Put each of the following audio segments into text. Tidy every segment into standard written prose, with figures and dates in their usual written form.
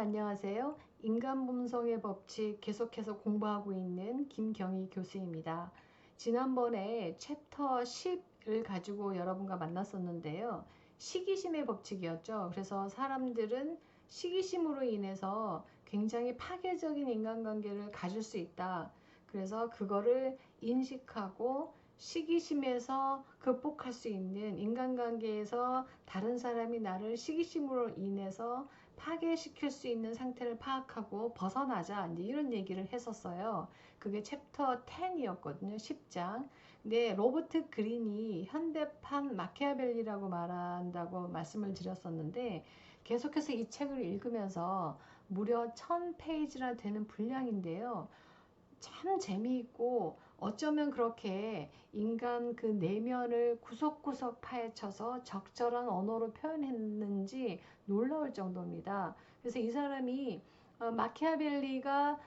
안녕하세요. 인간분석의 법칙 계속해서 공부하고 있는 김경희 교수입니다. 지난번에 챕터 10을 가지고 여러분과 만났었는데요. 시기심의 법칙이었죠. 그래서 사람들은 시기심으로 인해서 굉장히 파괴적인 인간관계를 가질 수 있다. 그래서 그거를 인식하고 시기심에서 극복할 수 있는, 인간관계에서 다른 사람이 나를 시기심으로 인해서 파괴시킬 수 있는 상태를 파악하고 벗어나자, 이제 이런 얘기를 했었어요. 그게 챕터 10이었거든요. 10장. 근데 로버트 그린이 현대판 마키아벨리라고 말한다고 말씀을 드렸었는데, 계속해서 이 책을 읽으면서 무려 1000페이지나 되는 분량인데요. 참 재미있고, 어쩌면 그렇게 인간 그 내면을 구석구석 파헤쳐서 적절한 언어로 표현했는지 놀라울 정도입니다. 그래서 이 사람이 마키아벨리가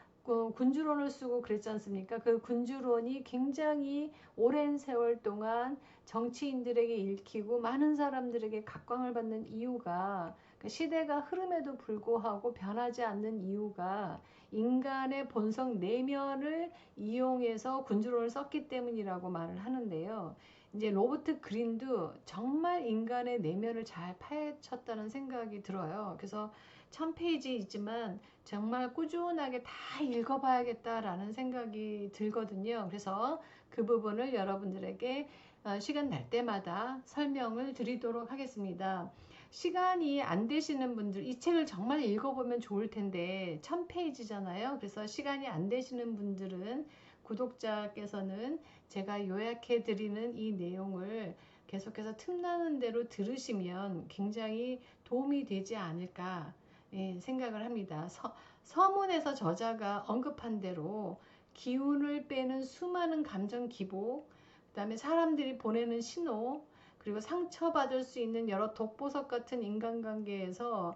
군주론을 쓰고 그랬지 않습니까? 그 군주론이 굉장히 오랜 세월 동안 정치인들에게 읽히고 많은 사람들에게 각광을 받는 이유가, 시대가 흐름에도 불구하고 변하지 않는 이유가 인간의 본성 내면을 이용해서 군주론을 썼기 때문이라고 말을 하는데요. 이제 로버트 그린도 정말 인간의 내면을 잘 파헤쳤다는 생각이 들어요. 그래서 1000페이지이지만 정말 꾸준하게 다 읽어봐야겠다라는 생각이 들거든요. 그래서 그 부분을 여러분들에게 시간 날 때마다 설명을 드리도록 하겠습니다. 시간이 안 되시는 분들, 이 책을 정말 읽어보면 좋을 텐데 1000페이지잖아요. 그래서 시간이 안 되시는 분들은, 구독자께서는 제가 요약해 드리는 이 내용을 계속해서 틈나는 대로 들으시면 굉장히 도움이 되지 않을까 생각을 합니다. 서문에서 저자가 언급한 대로 기운을 빼는 수많은 감정 기복, 그 다음에 사람들이 보내는 신호, 그리고 상처받을 수 있는 여러 독보석 같은 인간관계에서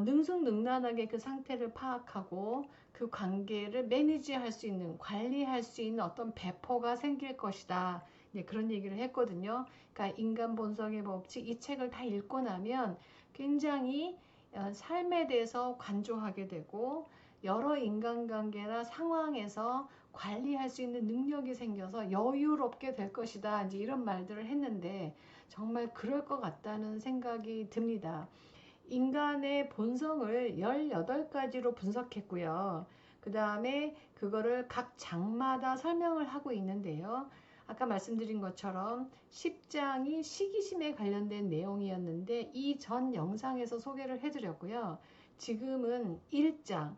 능숙능란하게 그 상태를 파악하고 그 관계를 매니지할 수 있는, 관리할 수 있는 어떤 배포가 생길 것이다. 그런 얘기를 했거든요. 그러니까 인간 본성의 법칙, 이 책을 다 읽고 나면 굉장히 삶에 대해서 관조하게 되고, 여러 인간관계나 상황에서 관리할 수 있는 능력이 생겨서 여유롭게 될 것이다. 이제 이런 말들을 했는데 정말 그럴 것 같다는 생각이 듭니다. 인간의 본성을 18가지로 분석했고요. 그 다음에 그거를 각 장마다 설명을 하고 있는데요. 아까 말씀드린 것처럼 10장이 시기심에 관련된 내용이었는데 이 전 영상에서 소개를 해드렸고요. 지금은 1장,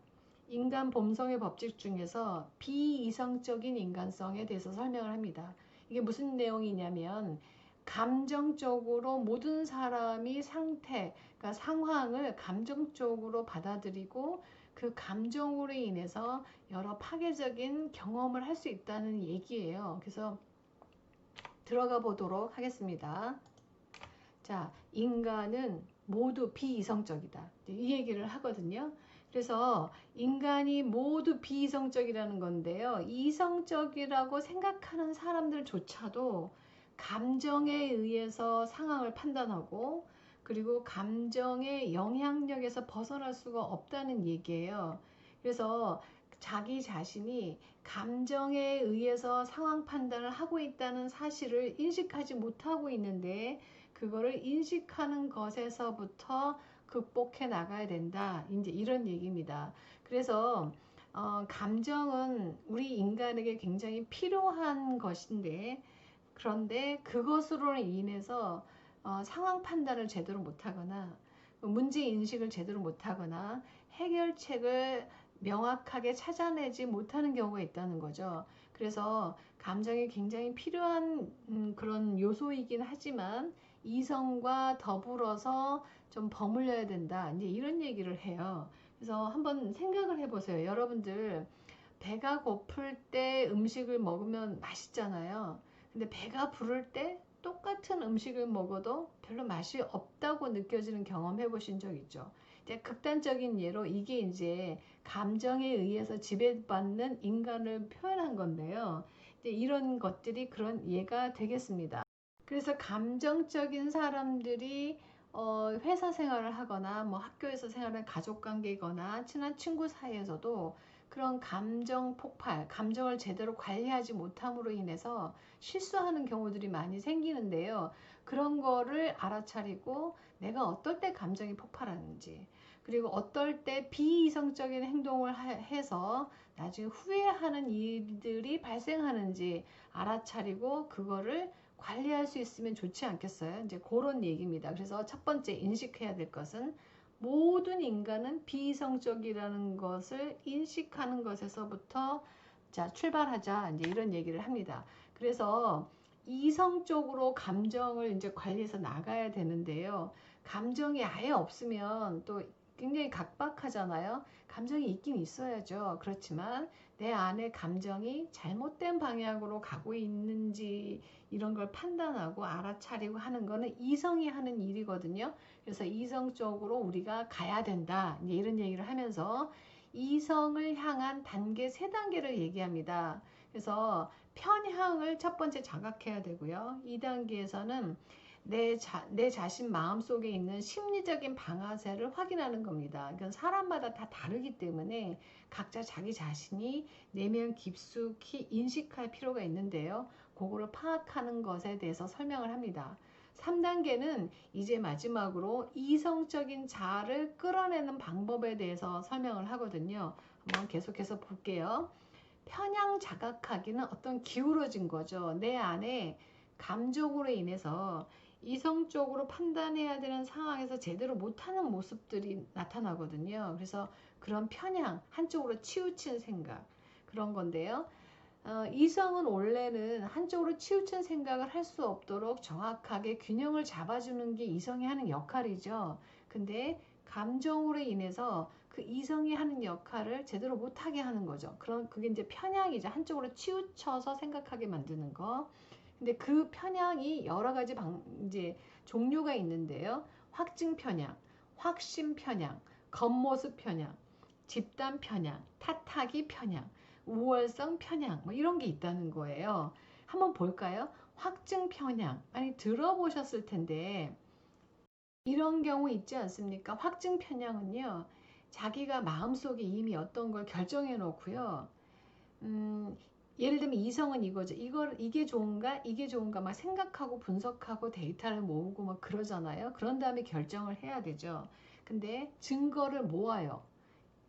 인간 본성의 법칙 중에서 비이성적인 인간성에 대해서 설명을 합니다. 이게 무슨 내용이냐면, 감정적으로 모든 사람이 상태, 그러니까 상황을 감정적으로 받아들이고 그 감정으로 인해서 여러 파괴적인 경험을 할 수 있다는 얘기예요. 그래서 들어가 보도록 하겠습니다. 자, 인간은 모두 비이성적이다. 이 얘기를 하거든요. 그래서 인간이 모두 비이성적이라는 건데요. 이성적이라고 생각하는 사람들조차도 감정에 의해서 상황을 판단하고, 그리고 감정의 영향력에서 벗어날 수가 없다는 얘기예요. 그래서 자기 자신이 감정에 의해서 상황 판단을 하고 있다는 사실을 인식하지 못하고 있는데, 그거를 인식하는 것에서부터 극복해 나가야 된다. 이제 이런 얘기입니다. 그래서 감정은 우리 인간에게 굉장히 필요한 것인데, 그런데 그것으로 인해서 상황 판단을 제대로 못하거나, 문제 인식을 제대로 못하거나, 해결책을 명확하게 찾아내지 못하는 경우가 있다는 거죠. 그래서 감정이 굉장히 필요한 그런 요소이긴 하지만 이성과 더불어서 좀 버무려야 된다. 이제 이런 얘기를 해요. 그래서 한번 생각을 해보세요. 여러분들, 배가 고플 때 음식을 먹으면 맛있잖아요. 근데 배가 부를 때 똑같은 음식을 먹어도 별로 맛이 없다고 느껴지는 경험 해보신 적 있죠? 이제 극단적인 예로 이게 이제 감정에 의해서 지배받는 인간을 표현한 건데요. 이제 이런 것들이 그런 예가 되겠습니다. 그래서 감정적인 사람들이 회사 생활을 하거나 뭐 학교에서 생활하는 가족 관계거나 친한 친구 사이에서도 그런 감정 폭발, 감정을 제대로 관리하지 못함으로 인해서 실수하는 경우들이 많이 생기는데요. 그런 거를 알아차리고 내가 어떨 때 감정이 폭발하는지, 그리고 어떨 때 비이성적인 행동을 해서 나중에 후회하는 일들이 발생하는지 알아차리고 그거를 관리할 수 있으면 좋지 않겠어요? 이제 그런 얘기입니다. 그래서 첫 번째 인식해야 될 것은 모든 인간은 비이성적이라는 것을 인식하는 것에서부터 자 출발하자 이제 이런 얘기를 합니다. 그래서 이성적으로 감정을 이제 관리해서 나가야 되는데요. 감정이 아예 없으면 또 굉장히 각박하잖아요. 감정이 있긴 있어야죠. 그렇지만 내 안에 감정이 잘못된 방향으로 가고 있는지 이런 걸 판단하고 알아차리고 하는 거는 이성이 하는 일이거든요. 그래서 이성적으로 우리가 가야 된다. 이제 이런 얘기를 하면서 이성을 향한 단계 세 단계를 얘기합니다. 그래서 편향을 첫 번째 자각해야 되고요. 2단계에서는 내 자신 마음속에 있는 심리적인 방아쇠를 확인하는 겁니다. 그러니까 사람마다 다 다르기 때문에 각자 자기 자신이 내면 깊숙이 인식할 필요가 있는데요. 그거를 파악하는 것에 대해서 설명을 합니다. 3단계는 이제 마지막으로 이성적인 자아를 끌어내는 방법에 대해서 설명을 하거든요. 한번 계속해서 볼게요. 편향 자각하기는 어떤 기울어진 거죠. 내 안에 감정으로 인해서 이성적으로 판단해야 되는 상황에서 제대로 못하는 모습들이 나타나거든요. 그래서 그런 편향, 한쪽으로 치우친 생각 그런 건데요. 이성은 원래는 한쪽으로 치우친 생각을 할 수 없도록 정확하게 균형을 잡아주는 게 이성이 하는 역할이죠. 근데 감정으로 인해서 그 이성이 하는 역할을 제대로 못하게 하는 거죠. 그런 그게 이제 편향이죠. 한쪽으로 치우쳐서 생각하게 만드는 거. 근데 그 편향이 여러 가지 이제 종류가 있는데요. 확증 편향, 확신 편향, 겉모습 편향, 집단 편향, 탓하기 편향, 우월성 편향 뭐 이런 게 있다는 거예요. 한번 볼까요? 확증 편향 많이 들어보셨을 텐데 이런 경우 있지 않습니까? 확증 편향은요. 자기가 마음속에 이미 어떤 걸 결정해 놓고요. 예를 들면 이성은 이거죠. 이게 좋은가, 이게 좋은가 막 생각하고 분석하고 데이터를 모으고 막 그러잖아요. 그런 다음에 결정을 해야 되죠. 근데 증거를 모아요.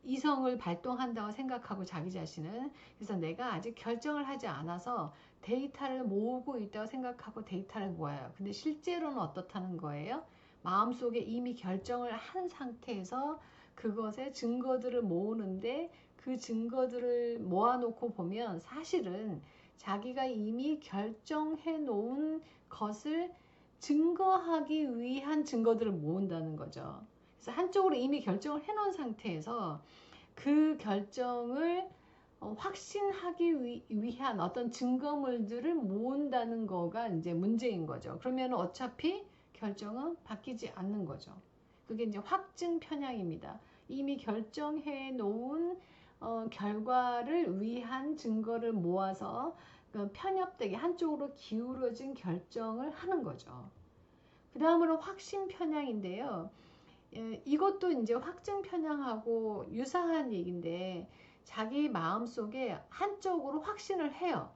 이성을 발동한다고 생각하고 자기 자신은 그래서 내가 아직 결정을 하지 않아서 데이터를 모으고 있다고 생각하고 데이터를 모아요. 근데 실제로는 어떻다는 거예요? 마음속에 이미 결정을 한 상태에서 그것의 증거들을 모으는데 그 증거들을 모아놓고 보면 사실은 자기가 이미 결정해 놓은 것을 증거하기 위한 증거들을 모은다는 거죠. 그래서 한쪽으로 이미 결정을 해 놓은 상태에서 그 결정을 확신하기 위한 어떤 증거물들을 모은다는 거가 이제 문제인 거죠. 그러면 어차피 결정은 바뀌지 않는 거죠. 그게 이제 확증 편향입니다. 이미 결정해 놓은 결과를 위한 증거를 모아서 그 편협되게 한쪽으로 기울어진 결정을 하는 거죠. 그 다음으로 확신 편향인데요. 이것도 이제 확증 편향하고 유사한 얘기인데 자기 마음속에 한쪽으로 확신을 해요.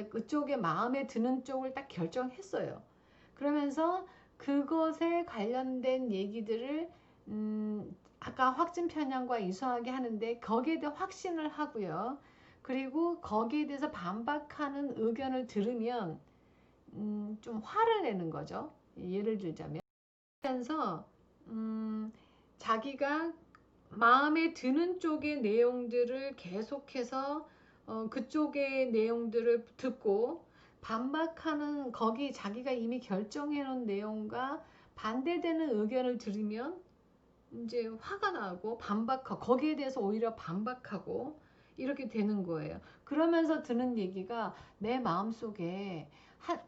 그쪽에 마음에 드는 쪽을 딱 결정했어요. 그러면서 그것에 관련된 얘기들을 아까 확증 편향과 유사하게 하는데 거기에 대해 확신을 하고요. 그리고 거기에 대해서 반박하는 의견을 들으면 좀 화를 내는 거죠. 예를 들자면 그래서 자기가 마음에 드는 쪽의 내용들을 계속해서 그쪽의 내용들을 듣고 반박하는 거기 자기가 이미 결정해 놓은 내용과 반대되는 의견을 들으면 이제 화가 나고 반박하고 거기에 대해서 오히려 반박하고 이렇게 되는 거예요. 그러면서 드는 얘기가 내 마음속에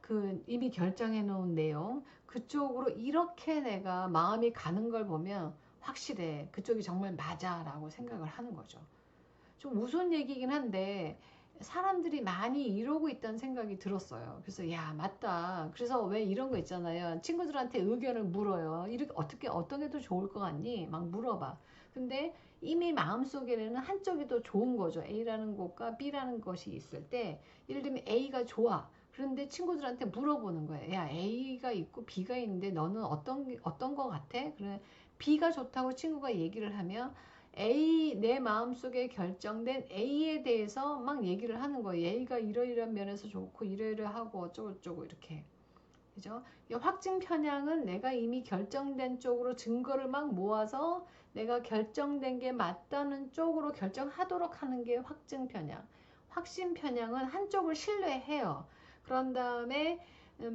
그 이미 결정해 놓은 내용 그쪽으로 이렇게 내가 마음이 가는 걸 보면 확실해. 그쪽이 정말 맞아 라고 생각을 하는 거죠. 좀 우스운 얘기긴 한데 사람들이 많이 이러고 있다는 생각이 들었어요. 그래서 야, 맞다. 그래서 왜 이런 거 있잖아요. 친구들한테 의견을 물어요. 이렇게 어떻게 어떤 게 더 좋을 것 같니? 막 물어봐. 근데 이미 마음속에는 한쪽이 더 좋은 거죠. A라는 것과 B라는 것이 있을 때 예를 들면 A가 좋아. 그런데 친구들한테 물어보는 거예요. 야, A가 있고 B가 있는데 너는 어떤 거 같아? 그래 B가 좋다고 친구가 얘기를 하면 내 마음속에 결정된 A에 대해서 막 얘기를 하는 거예요. A가 이러이러한 면에서 좋고 이러이러하고 어쩌고저쩌고 이렇게. 그죠? 확증 편향은 내가 이미 결정된 쪽으로 증거를 막 모아서 내가 결정된 게 맞다는 쪽으로 결정하도록 하는 게 확증 편향. 확신 편향은 한쪽을 신뢰해요. 그런 다음에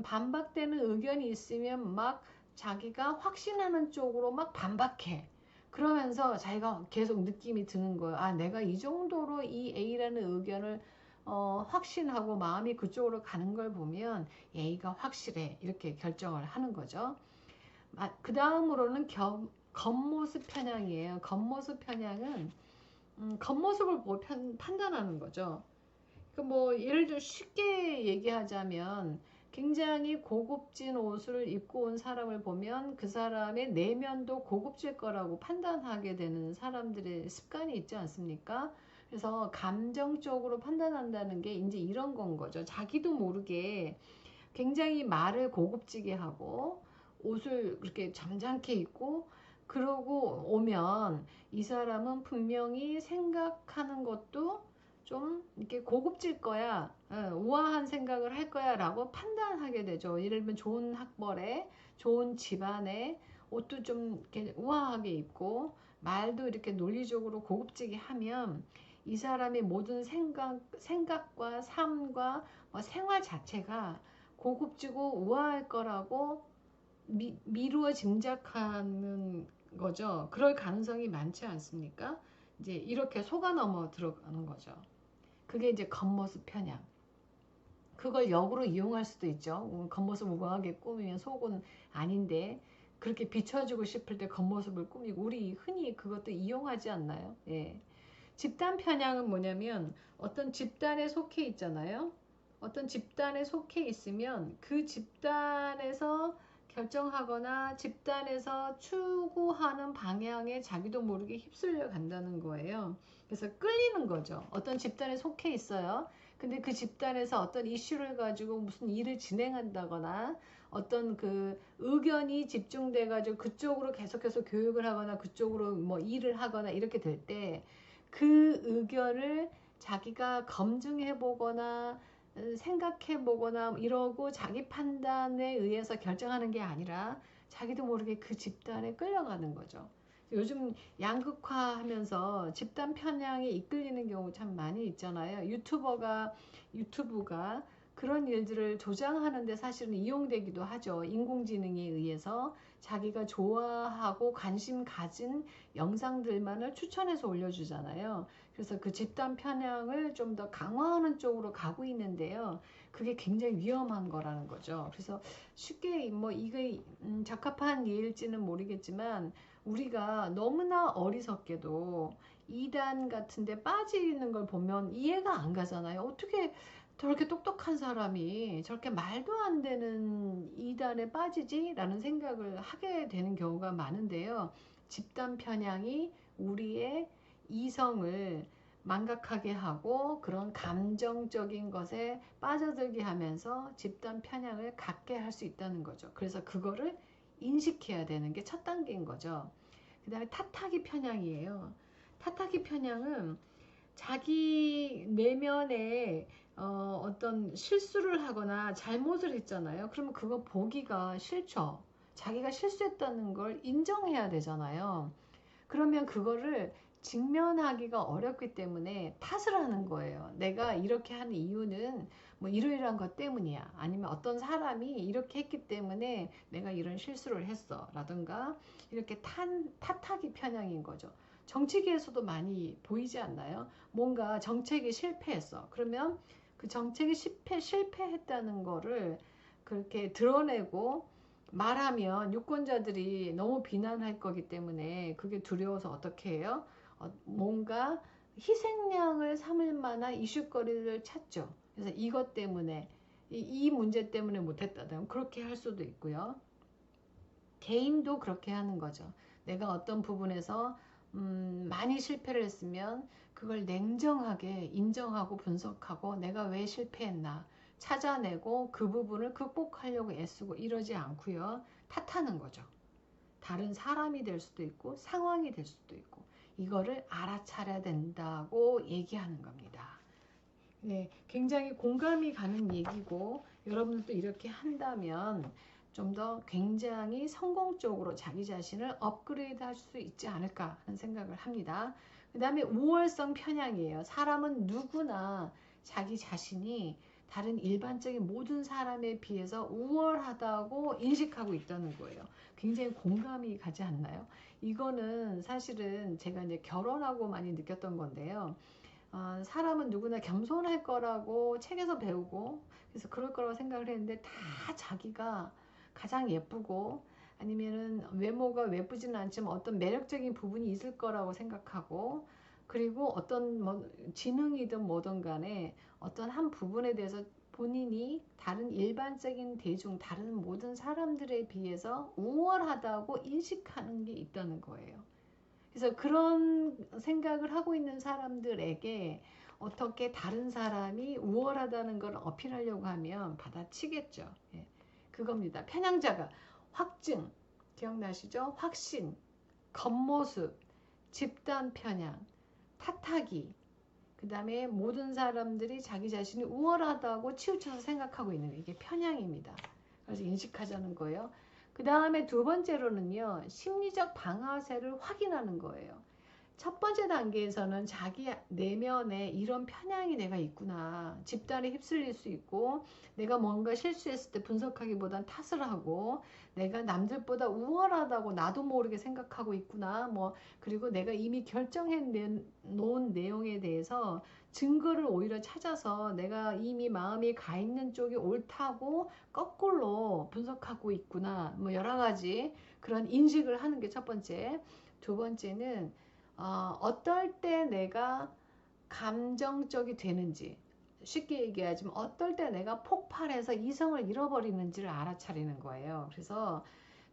반박되는 의견이 있으면 막 자기가 확신하는 쪽으로 막 반박해. 그러면서 자기가 계속 느낌이 드는 거예요. 아, 내가 이 정도로 이 A라는 의견을 확신하고 마음이 그쪽으로 가는 걸 보면 A가 확실해. 이렇게 결정을 하는 거죠. 그 다음으로는 겉모습 편향이에요. 겉모습 편향은 겉모습을 보고 판단하는 거죠. 뭐 예를 들어 쉽게 얘기하자면 굉장히 고급진 옷을 입고 온 사람을 보면 그 사람의 내면도 고급질 거라고 판단하게 되는 사람들의 습관이 있지 않습니까? 그래서 감정적으로 판단한다는 게 이제 이런 건 거죠. 자기도 모르게 굉장히 말을 고급지게 하고 옷을 그렇게 점잖게 입고 그러고 오면 이 사람은 분명히 생각하는 것도 좀 이렇게 고급질 거야, 우아한 생각을 할 거야 라고 판단하게 되죠. 예를 들면 좋은 학벌에, 좋은 집안에 옷도 좀 이렇게 우아하게 입고 말도 이렇게 논리적으로 고급지게 하면 이 사람의 모든 생각과 삶과 뭐 생활 자체가 고급지고 우아할 거라고 미루어 짐작하는 거죠. 그럴 가능성이 많지 않습니까? 이제 이렇게 속아 넘어 들어가는 거죠. 그게 이제 겉모습 편향. 그걸 역으로 이용할 수도 있죠. 겉모습 우아하게 꾸미면 속은 아닌데 그렇게 비춰주고 싶을 때 겉모습을 꾸미고 우리 흔히 그것도 이용하지 않나요? 예. 집단 편향은 뭐냐면 어떤 집단에 속해 있잖아요. 어떤 집단에 속해 있으면 그 집단에서 결정하거나 집단에서 추구하는 방향에 자기도 모르게 휩쓸려 간다는 거예요. 그래서 끌리는 거죠. 어떤 집단에 속해 있어요. 근데 그 집단에서 어떤 이슈를 가지고 무슨 일을 진행한다거나 어떤 그 의견이 집중돼 가지고 그쪽으로 계속해서 교육을 하거나 그쪽으로 뭐 일을 하거나 이렇게 될 때 그 의견을 자기가 검증해 보거나 생각해 보거나 이러고 자기 판단에 의해서 결정하는 게 아니라 자기도 모르게 그 집단에 끌려가는 거죠. 요즘 양극화 하면서 집단 편향에 이끌리는 경우 참 많이 있잖아요. 유튜브가 그런 일들을 조장하는데 사실은 이용되기도 하죠. 인공지능에 의해서 자기가 좋아하고 관심 가진 영상들만을 추천해서 올려주잖아요. 그래서 그 집단 편향을 좀 더 강화하는 쪽으로 가고 있는데요. 그게 굉장히 위험한 거라는 거죠. 그래서 쉽게 뭐 이게 적합한 예일지는 모르겠지만 우리가 너무나 어리석게도 이단 같은데 빠지는 걸 보면 이해가 안 가잖아요. 어떻게 저렇게 똑똑한 사람이 저렇게 말도 안 되는 이단에 빠지지? 라는 생각을 하게 되는 경우가 많은데요. 집단 편향이 우리의 이성을 망각하게 하고 그런 감정적인 것에 빠져들게 하면서 집단 편향을 갖게 할 수 있다는 거죠. 그래서 그거를 인식해야 되는 게 첫 단계인 거죠. 그 다음에 탓하기 편향이에요. 탓하기 편향은 자기 내면에 어떤 실수를 하거나 잘못을 했잖아요. 그러면 그거 보기가 싫죠. 자기가 실수했다는 걸 인정해야 되잖아요. 그러면 그거를 직면하기가 어렵기 때문에 탓을 하는 거예요. 내가 이렇게 하는 이유는 뭐 이러이러한 것 때문이야. 아니면 어떤 사람이 이렇게 했기 때문에 내가 이런 실수를 했어. 라든가 이렇게 탓하기 편향인 거죠. 정치계에서도 많이 보이지 않나요? 뭔가 정책이 실패했어. 그러면 그 정책이 실패했다는 거를 그렇게 드러내고 말하면 유권자들이 너무 비난할 거기 때문에 그게 두려워서 어떻게 해요? 뭔가 희생양을 삼을 만한 이슈거리를 찾죠. 그래서 이것 때문에 이 문제 때문에 못했다면 그렇게 할 수도 있고요. 개인도 그렇게 하는 거죠. 내가 어떤 부분에서 많이 실패를 했으면 그걸 냉정하게 인정하고 분석하고 내가 왜 실패했나 찾아내고 그 부분을 극복하려고 애쓰고 이러지 않고요. 탓하는 거죠. 다른 사람이 될 수도 있고 상황이 될 수도 있고 이거를 알아차려야 된다고 얘기하는 겁니다. 네, 굉장히 공감이 가는 얘기고 여러분들도 이렇게 한다면 좀 더 굉장히 성공적으로 자기 자신을 업그레이드 할 수 있지 않을까 하는 생각을 합니다. 그 다음에 우월성 편향이에요. 사람은 누구나 자기 자신이 다른 일반적인 모든 사람에 비해서 우월하다고 인식하고 있다는 거예요. 굉장히 공감이 가지 않나요? 이거는 사실은 제가 이제 결혼하고 많이 느꼈던 건데요. 사람은 누구나 겸손할 거라고 책에서 배우고 그래서 그럴 거라고 생각을 했는데 다 자기가 가장 예쁘고 아니면은 외모가 예쁘지는 않지만 어떤 매력적인 부분이 있을 거라고 생각하고 그리고 어떤 뭐 지능이든 뭐든 간에 어떤 한 부분에 대해서 본인이 다른 일반적인 대중 다른 모든 사람들에 비해서 우월하다고 인식하는 게 있다는 거예요. 그래서 그런 생각을 하고 있는 사람들에게 어떻게 다른 사람이 우월하다는 걸 어필하려고 하면 받아치겠죠. 예, 그겁니다. 편향자가 확증, 기억나시죠? 확신, 겉모습, 집단 편향, 탓하기, 그 다음에 모든 사람들이 자기 자신이 우월하다고 치우쳐서 생각하고 있는 이게 편향입니다. 그래서 인식하자는 거예요. 그 다음에 두 번째로는요, 심리적 방아쇠를 확인하는 거예요. 첫 번째 단계에서는 자기 내면에 이런 편향이 내가 있구나. 집단에 휩쓸릴 수 있고 내가 뭔가 실수했을 때 분석하기보단 탓을 하고 내가 남들보다 우월하다고 나도 모르게 생각하고 있구나. 뭐 그리고 내가 이미 결정해 놓은 내용에 대해서 증거를 오히려 찾아서 내가 이미 마음이 가 있는 쪽이 옳다고 거꾸로 분석하고 있구나. 뭐 여러 가지 그런 인식을 하는 게 첫 번째. 두 번째는 어떨 때 내가 감정적이 되는지 쉽게 얘기하자면 어떨 때 내가 폭발해서 이성을 잃어버리는지를 알아차리는 거예요. 그래서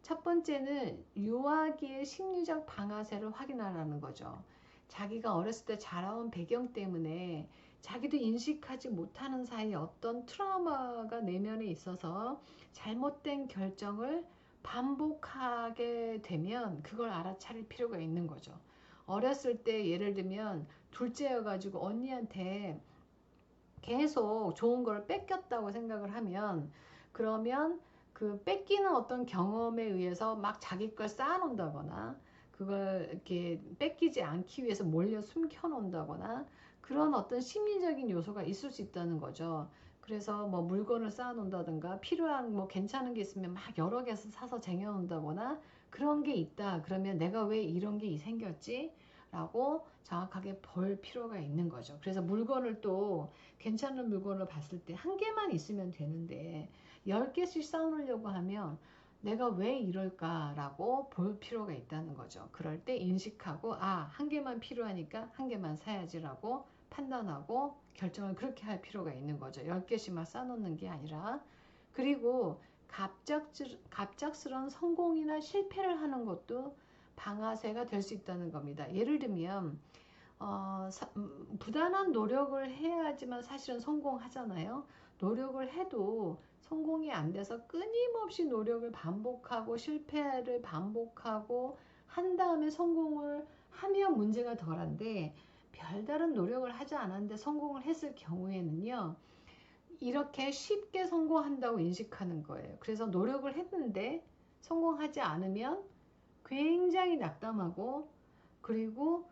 첫 번째는 유아기의 심리적 방아쇠를 확인하라는 거죠. 자기가 어렸을 때 자라온 배경 때문에 자기도 인식하지 못하는 사이에 어떤 트라우마가 내면에 있어서 잘못된 결정을 반복하게 되면 그걸 알아차릴 필요가 있는 거죠. 어렸을 때 예를 들면 둘째여가지고 언니한테 계속 좋은 걸 뺏겼다고 생각을 하면 그러면 그 뺏기는 어떤 경험에 의해서 막 자기 걸 쌓아놓는다거나 그걸 이렇게 뺏기지 않기 위해서 몰려 숨겨놓는다거나 그런 어떤 심리적인 요소가 있을 수 있다는 거죠. 그래서 뭐 물건을 쌓아놓는다든가 필요한 뭐 괜찮은 게 있으면 막 여러 개 사서 쟁여놓는다거나 그런 게 있다. 그러면 내가 왜 이런 게 생겼지? 라고 정확하게 볼 필요가 있는 거죠. 그래서 물건을 또 괜찮은 물건을 봤을 때 한 개만 있으면 되는데 10개씩 쌓아놓으려고 하면 내가 왜 이럴까라고 볼 필요가 있다는 거죠. 그럴 때 인식하고 한 개만 필요하니까 한 개만 사야지라고 판단하고 결정을 그렇게 할 필요가 있는 거죠. 10개씩만 쌓아놓는 게 아니라. 그리고 갑작스러운 성공이나 실패를 하는 것도 방아쇠가 될 수 있다는 겁니다. 예를 들면 부단한 노력을 해야지만 사실은 성공하잖아요. 노력을 해도 성공이 안 돼서 끊임없이 노력을 반복하고 실패를 반복하고 한 다음에 성공을 하면 문제가 덜한데 별다른 노력을 하지 않았는데 성공을 했을 경우에는요. 이렇게 쉽게 성공한다고 인식하는 거예요. 그래서 노력을 했는데 성공하지 않으면 굉장히 낙담하고 그리고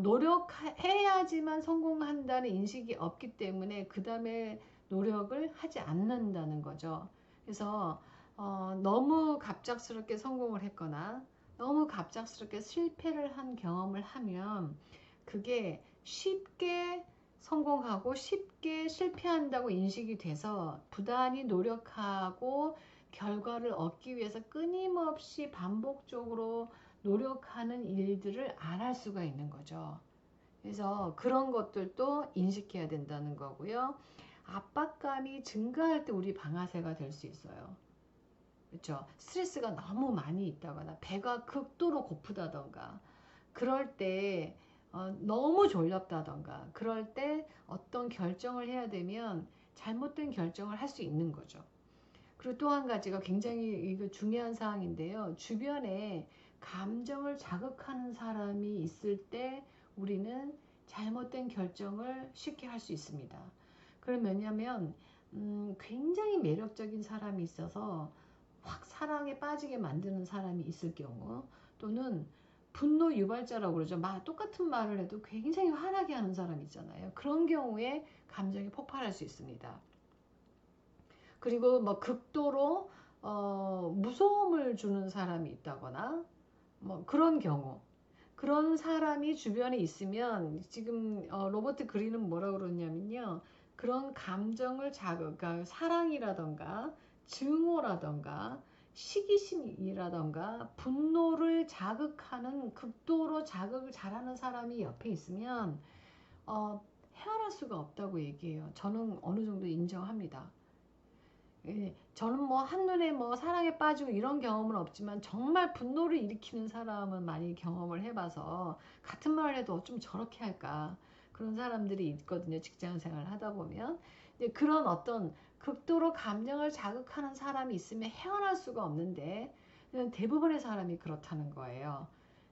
노력해야지만 성공한다는 인식이 없기 때문에 그 다음에 노력을 하지 않는다는 거죠. 그래서 너무 갑작스럽게 성공을 했거나 너무 갑작스럽게 실패를 한 경험을 하면 그게 쉽게 성공하고 쉽게 실패한다고 인식이 돼서 부단히 노력하고 결과를 얻기 위해서 끊임없이 반복적으로 노력하는 일들을 안 할 수가 있는 거죠. 그래서 그런 것들도 인식해야 된다는 거고요. 압박감이 증가할 때 우리 방아쇠가 될 수 있어요. 그렇죠? 스트레스가 너무 많이 있다거나 배가 극도로 고프다던가 그럴 때 너무 졸렵다던가 그럴 때 어떤 결정을 해야 되면 잘못된 결정을 할 수 있는 거죠. 그리고 또 한 가지가 굉장히 이거 중요한 사항인데요. 주변에 감정을 자극하는 사람이 있을 때 우리는 잘못된 결정을 쉽게 할 수 있습니다. 그럼 왜냐면 굉장히 매력적인 사람이 있어서 확 사랑에 빠지게 만드는 사람이 있을 경우 또는 분노 유발자라고 그러죠. 똑같은 말을 해도 굉장히 화나게 하는 사람이 있잖아요. 그런 경우에 감정이 폭발할 수 있습니다. 그리고 뭐 극도로 무서움을 주는 사람이 있다거나 뭐 그런 경우 그런 사람이 주변에 있으면 지금 로버트 그린은 뭐라고 그러냐면요. 그런 감정을 그러니까 사랑이라던가 증오라던가 시기심이라던가 분노를 자극하는 극도로 자극을 잘하는 사람이 옆에 있으면 헤어날 수가 없다고 얘기해요. 저는 어느 정도 인정합니다. 예, 저는 뭐 한눈에 뭐 사랑에 빠지고 이런 경험은 없지만 정말 분노를 일으키는 사람은 많이 경험을 해봐서 같은 말을 해도 어쩜 저렇게 할까 그런 사람들이 있거든요. 직장 생활을 하다 보면 그런 어떤 극도로 감정을 자극하는 사람이 있으면 헤어날 수가 없는데 대부분의 사람이 그렇다는 거예요.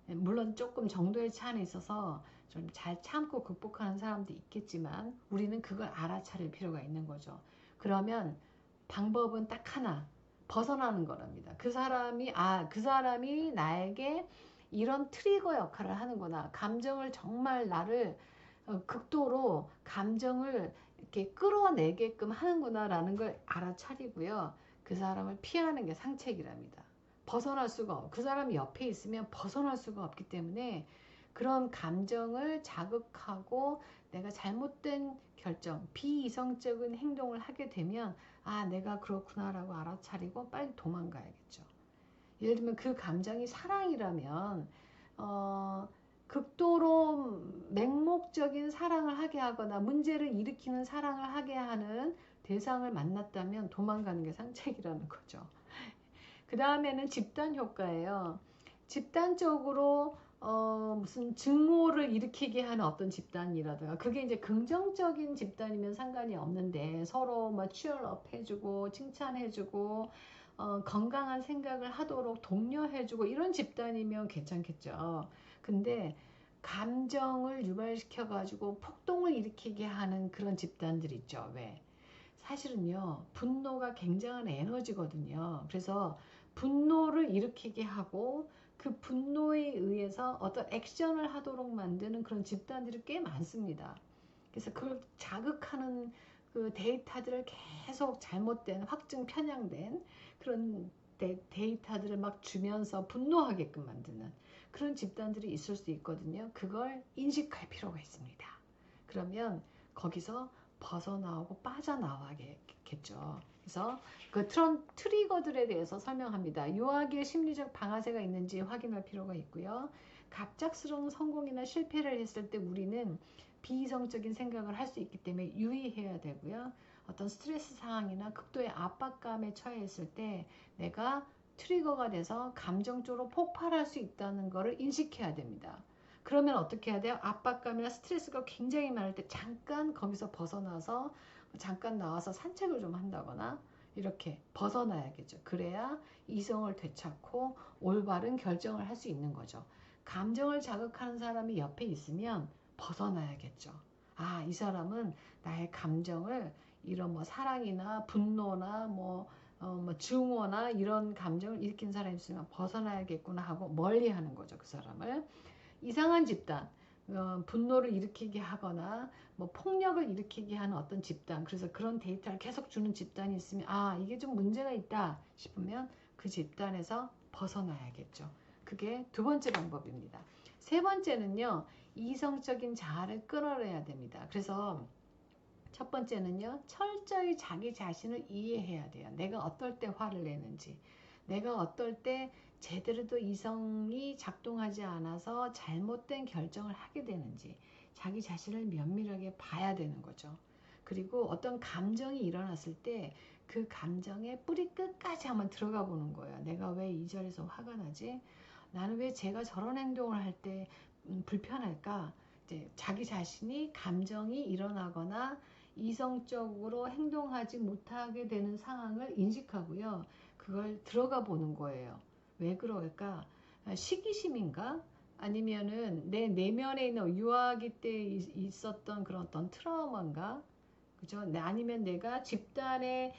예, 물론 조금 정도의 차이는 있어서 좀 잘 참고 극복하는 사람도 있겠지만 우리는 그걸 알아차릴 필요가 있는 거죠. 그러면 방법은 딱 하나, 벗어나는 거랍니다. 그 사람이 나에게 이런 트리거 역할을 하는구나. 감정을 정말 나를 극도로 감정을 이렇게 끌어내게끔 하는구나라는 걸 알아차리고요. 그 사람을 피하는 게 상책이랍니다. 벗어날 수가 없고 그 사람이 옆에 있으면 벗어날 수가 없기 때문에 그런 감정을 자극하고 내가 잘못된 결정, 비이성적인 행동을 하게 되면 내가 그렇구나라고 알아차리고 빨리 도망가야겠죠. 예를 들면 그 감정이 사랑이라면 극도로 맹목적인 사랑을 하게 하거나 문제를 일으키는 사랑을 하게 하는 대상을 만났다면 도망가는 게 상책이라는 거죠. 그 다음에는 집단 효과예요. 집단적으로 무슨 증오를 일으키게 하는 어떤 집단이라든가 그게 이제 긍정적인 집단이면 상관이 없는데 서로 막 치얼업 해주고 칭찬해주고 건강한 생각을 하도록 독려해주고 이런 집단이면 괜찮겠죠. 근데 감정을 유발시켜 가지고 폭동을 일으키게 하는 그런 집단들 있죠. 왜? 사실은요, 분노가 굉장한 에너지거든요. 그래서 분노를 일으키게 하고 그 분노에 의해서 어떤 액션을 하도록 만드는 그런 집단들이 꽤 많습니다. 그래서 그걸 자극하는 그 데이터들을 계속 잘못된 확증 편향된 그런 데이터들을 막 주면서 분노하게끔 만드는 그런 집단들이 있을 수 있거든요. 그걸 인식할 필요가 있습니다. 그러면 거기서 벗어나오고 빠져나와야겠죠. 그래서 그 트리거들에 대해서 설명합니다. 유아기의 심리적 방아쇠가 있는지 확인할 필요가 있고요. 갑작스러운 성공이나 실패를 했을 때 우리는 비이성적인 생각을 할 수 있기 때문에 유의해야 되고요. 어떤 스트레스 상황이나 극도의 압박감에 처해 있을 때 내가 트리거가 돼서 감정적으로 폭발할 수 있다는 것을 인식해야 됩니다. 그러면 어떻게 해야 돼요? 압박감이나 스트레스가 굉장히 많을 때 잠깐 거기서 벗어나서 잠깐 나와서 산책을 좀 한다거나 이렇게 벗어나야겠죠. 그래야 이성을 되찾고 올바른 결정을 할 수 있는 거죠. 감정을 자극하는 사람이 옆에 있으면 벗어나야겠죠. 이 사람은 나의 감정을 이런 뭐 사랑이나 분노나 뭐 증오나 이런 감정을 일으킨 사람이 있으면 벗어나야겠구나 하고 멀리 하는 거죠. 그 사람을. 이상한 집단, 분노를 일으키게 하거나 뭐 폭력을 일으키게 하는 어떤 집단, 그래서 그런 데이터를 계속 주는 집단이 있으면 이게 좀 문제가 있다 싶으면 그 집단에서 벗어나야겠죠. 그게 두 번째 방법입니다. 세 번째는요, 이성적인 자아를 끌어내야 됩니다. 그래서 첫 번째는요, 철저히 자기 자신을 이해해야 돼요. 내가 어떨 때 화를 내는지, 내가 어떨 때 제대로 또 이성이 작동하지 않아서 잘못된 결정을 하게 되는지 자기 자신을 면밀하게 봐야 되는 거죠. 그리고 어떤 감정이 일어났을 때 그 감정의 뿌리 끝까지 한번 들어가 보는 거예요. 내가 왜 이 자리에서 화가 나지? 나는 왜 제가 저런 행동을 할 때 불편할까? 이제 자기 자신이 감정이 일어나거나 이성적으로 행동하지 못하게 되는 상황을 인식하고요. 그걸 들어가 보는 거예요. 왜 그럴까? 시기심인가? 아니면은 내 내면에 있는 유아기 때 있었던 그런 어떤 트라우마인가? 그죠? 아니면 내가 집단에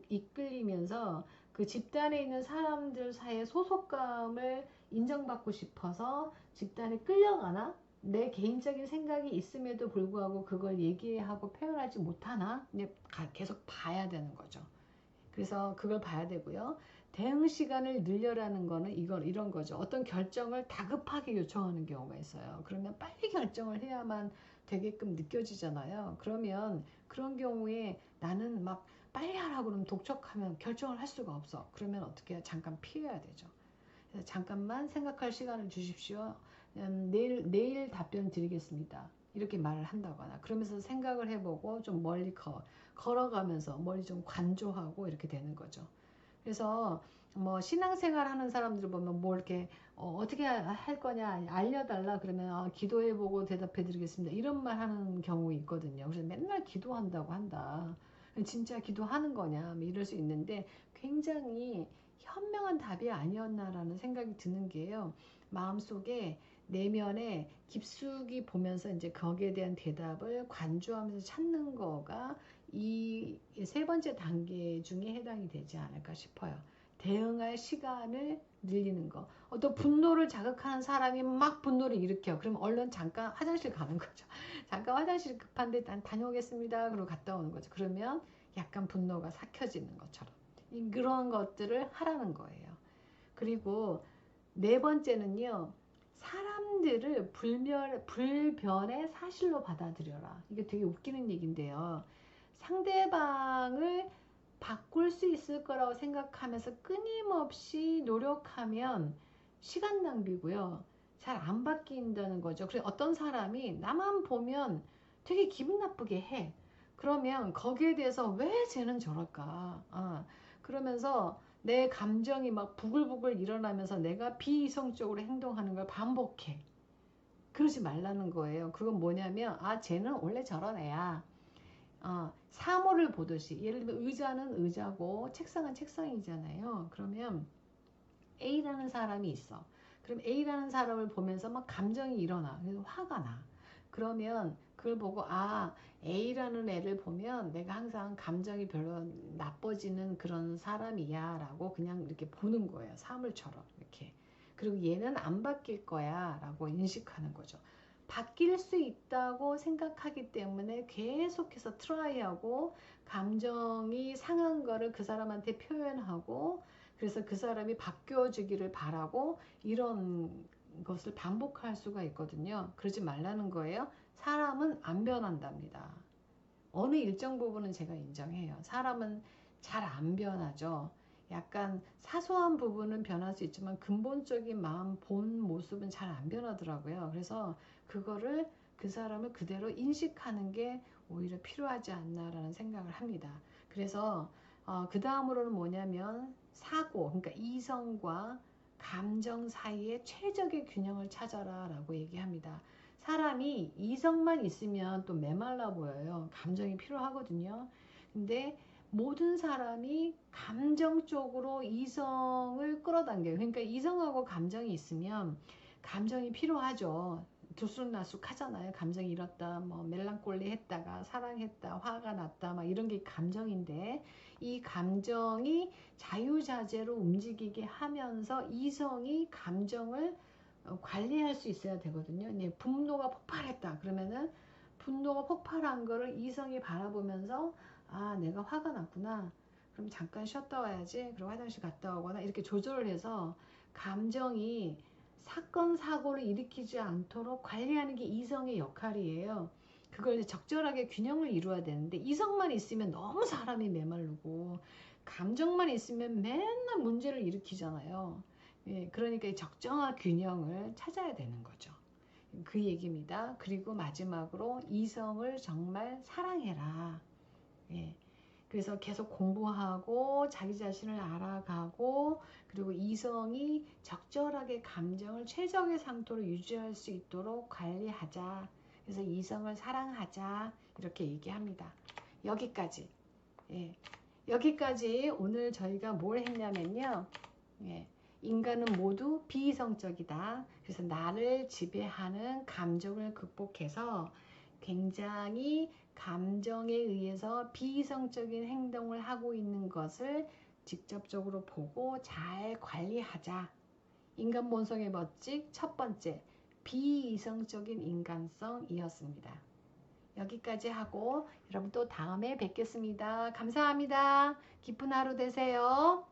이끌리면서 그 집단에 있는 사람들 사이의 소속감을 인정받고 싶어서 집단에 끌려가나? 내 개인적인 생각이 있음에도 불구하고 그걸 얘기하고 표현하지 못하나? 계속 봐야 되는 거죠. 그래서 그걸 봐야 되고요. 대응 시간을 늘려라는 거는 이런 거죠. 어떤 결정을 다급하게 요청하는 경우가 있어요. 그러면 빨리 결정을 해야만 되게끔 느껴지잖아요. 그러면 그런 경우에 나는 막 빨리 하라고 그러면 독촉하면 결정을 할 수가 없어. 그러면 어떻게 해요? 잠깐 피해야 되죠. 그래서 잠깐만 생각할 시간을 주십시오. 내일 답변 드리겠습니다. 이렇게 말을 한다거나 그러면서 생각을 해보고 좀 멀리 걸어가면서 머리 좀 관조하고 이렇게 되는 거죠. 그래서 뭐 신앙생활 하는 사람들 보면 뭐 이렇게 어떻게 할 거냐 알려달라 그러면 기도해보고 대답해드리겠습니다. 이런 말 하는 경우 있거든요. 그래서 맨날 기도한다고 한다. 진짜 기도하는 거냐 뭐 이럴 수 있는데 굉장히 현명한 답이 아니었나라는 생각이 드는 게요. 마음속에 내면에 깊숙이 보면서 이제 거기에 대한 대답을 관조하면서 찾는 거가 이 세 번째 단계 중에 해당이 되지 않을까 싶어요. 대응할 시간을 늘리는 거. 어떤 분노를 자극하는 사람이 막 분노를 일으켜. 그럼 얼른 잠깐 화장실 가는 거죠. 잠깐 화장실 급한데 난 다녀오겠습니다. 그러고 갔다 오는 거죠. 그러면 약간 분노가 삭혀지는 것처럼. 그런 것들을 하라는 거예요. 그리고 네 번째는요. 사람들을 불변의 사실로 받아들여라. 이게 되게 웃기는 얘기인데요. 상대방을 바꿀 수 있을 거라고 생각하면서 끊임없이 노력하면 시간 낭비고요. 잘 안 바뀐다는 거죠. 그래서 어떤 사람이 나만 보면 되게 기분 나쁘게 해. 그러면 거기에 대해서 왜 쟤는 저럴까? 그러면서 내 감정이 막 부글부글 일어나면서 내가 비이성적으로 행동하는 걸 반복해. 그러지 말라는 거예요. 그건 뭐냐면 쟤는 원래 저런 애야. 사물을 보듯이 예를 들면 의자는 의자고 책상은 책상이잖아요. 그러면 A라는 사람이 있어. 그럼 A라는 사람을 보면서 막 감정이 일어나. 그래서 화가 나. 그러면 그걸 보고 A라는 애를 보면 내가 항상 감정이 별로 나빠지는 그런 사람이야 라고 그냥 이렇게 보는 거예요. 사물처럼 이렇게. 그리고 얘는 안 바뀔 거야 라고 인식하는 거죠. 바뀔 수 있다고 생각하기 때문에 계속해서 트라이하고 감정이 상한 거를 그 사람한테 표현하고 그래서 그 사람이 바뀌어주기를 바라고 이런 것을 반복할 수가 있거든요. 그러지 말라는 거예요. 사람은 안 변한답니다. 어느 일정 부분은 제가 인정해요. 사람은 잘 안 변하죠. 약간 사소한 부분은 변할 수 있지만 근본적인 마음 본 모습은 잘 안 변하더라고요. 그래서 그거를 그 사람을 그대로 인식하는 게 오히려 필요하지 않나라는 생각을 합니다. 그래서 그 다음으로는 뭐냐면 사고, 그러니까 이성과 감정 사이의 최적의 균형을 찾아라 라고 얘기합니다. 사람이 이성만 있으면 또 메말라 보여요. 감정이 필요하거든요. 근데 모든 사람이 감정적으로 이성을 끌어당겨요. 그러니까 이성하고 감정이 있으면 감정이 필요하죠. 들쑥날쑥 하잖아요. 감정이 일었다, 뭐 멜랑꼴리 했다가 사랑했다, 화가 났다, 막 이런 게 감정인데 이 감정이 자유자재로 움직이게 하면서 이성이 감정을 관리할 수 있어야 되거든요. 분노가 폭발했다. 그러면은 분노가 폭발한 거를 이성이 바라보면서 내가 화가 났구나. 그럼 잠깐 쉬었다 와야지. 그리고 화장실 갔다 오거나 이렇게 조절을 해서 감정이 사건 사고를 일으키지 않도록 관리하는 게 이성의 역할이에요. 그걸 적절하게 균형을 이루어야 되는데 이성만 있으면 너무 사람이 메마르고 감정만 있으면 맨날 문제를 일으키잖아요. 예, 그러니까 이 적정한 균형을 찾아야 되는 거죠. 그 얘기입니다. 그리고 마지막으로 이성을 정말 사랑해라. 예. 그래서 계속 공부하고 자기 자신을 알아가고 그리고 이성이 적절하게 감정을 최적의 상태로 유지할 수 있도록 관리하자. 그래서 이성을 사랑하자. 이렇게 얘기합니다. 여기까지. 예. 여기까지 오늘 저희가 뭘 했냐면요. 예. 인간은 모두 비이성적이다. 그래서 나를 지배하는 감정을 극복해서 굉장히 감정에 의해서 비이성적인 행동을 하고 있는 것을 직접적으로 보고 잘 관리하자. 인간 본성의 법칙 첫 번째, 비이성적인 인간성이었습니다. 여기까지 하고 여러분 또 다음에 뵙겠습니다. 감사합니다. 깊은 하루 되세요.